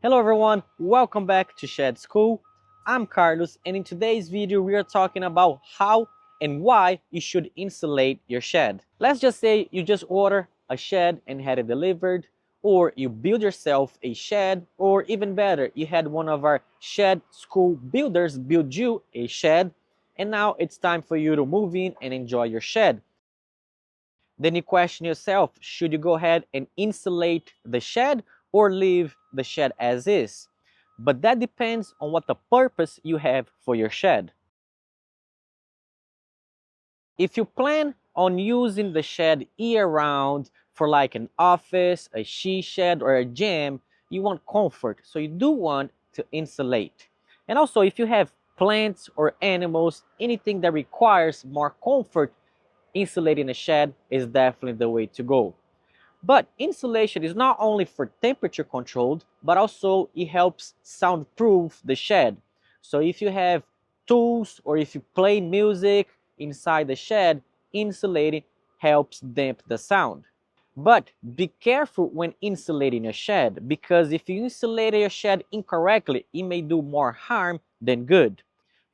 Hello everyone, welcome back to Shed Skool. I'm Carlos, and in today's video we are talking about how and why you should insulate your shed. Let's just say you just order a shed and had it delivered, or you build yourself a shed, or even better, you had one of our Shed Skool builders build you a shed, and now it's time for you to move in and enjoy your shed. Then you question yourself, should you go ahead and insulate the shed or leave the shed as is? But that depends on what the purpose you have for your shed. If you plan on using the shed year-round for like an office, a she shed, or a gym, you want comfort, so you do want to insulate. And also, if you have plants or animals, anything that requires more comfort, insulating a shed is definitely the way to go. But insulation is not only for temperature controlled, but also it helps soundproof the shed. So if you have tools or if you play music inside the shed, insulating helps damp the sound. But be careful when insulating a shed, because if you insulate your shed incorrectly, it may do more harm than good.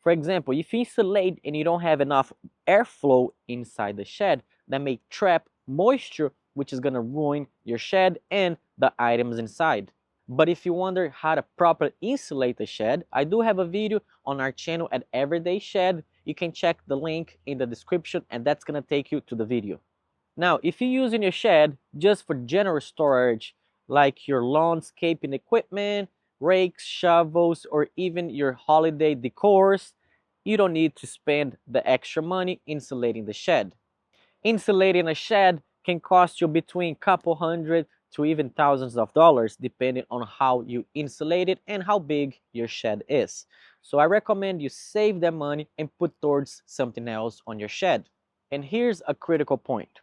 For example, if you insulate and you don't have enough airflow inside the shed, that may trap moisture, which is going to ruin your shed and the items inside. But if you wonder how to properly insulate the shed, I do have a video on our channel at Everyday Shed. You can check the link in the description, and that's going to take you to the video. Now, if you're using your shed just for general storage, like your landscaping equipment, rakes, shovels, or even your holiday decors, you don't need to spend the extra money insulating the shed. Insulating a shed can cost you between a couple hundred to even thousands of dollars, depending on how you insulate it and how big your shed is. So I recommend you save that money and put towards something else on your shed. And here's a critical point.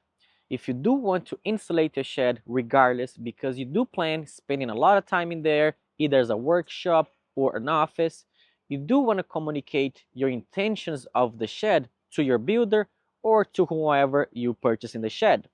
If you do want to insulate your shed regardless, because you do plan spending a lot of time in there, either as a workshop or an office, you do want to communicate your intentions of the shed to your builder or to whoever you purchase in the shed,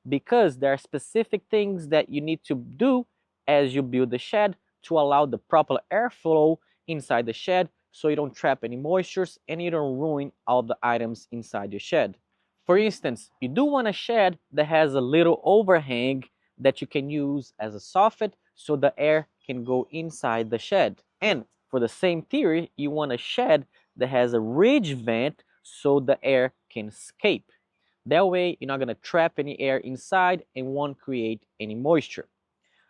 because there are specific things that you need to do as you build the shed to allow the proper airflow inside the shed, so you don't trap any moistures and you don't ruin all the items inside your shed. For instance, you do want a shed that has a little overhang that you can use as a soffit so the air can go inside the shed. And for the same theory, you want a shed that has a ridge vent so the air can escape. That way, you're not going to trap any air inside and won't create any moisture.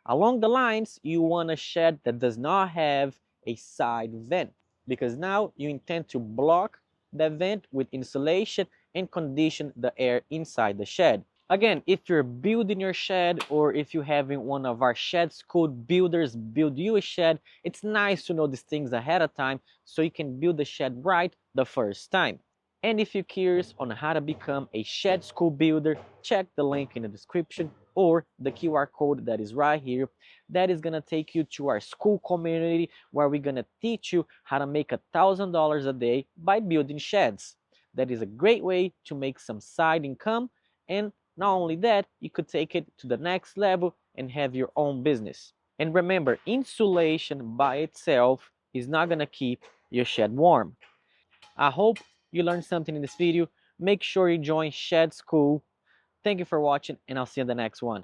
Along the lines, you want a shed that does not have a side vent, because now you intend to block the vent with insulation and condition the air inside the shed. Again, if you're building your shed or if you're having one of our Shed Skool builders build you a shed, it's nice to know these things ahead of time so you can build the shed right the first time. And if you're curious on how to become a Shed Skool builder, check the link in the description or the QR code that is right here. That is going to take you to our school community where we're going to teach you how to make $1,000 a day by building sheds. That is a great way to make some side income, and not only that, you could take it to the next level and have your own business. And remember, insulation by itself is not going to keep your shed warm. I hope you learned something in this video. Make sure you join Shed Skool. Thank you for watching, and I'll see you in the next one.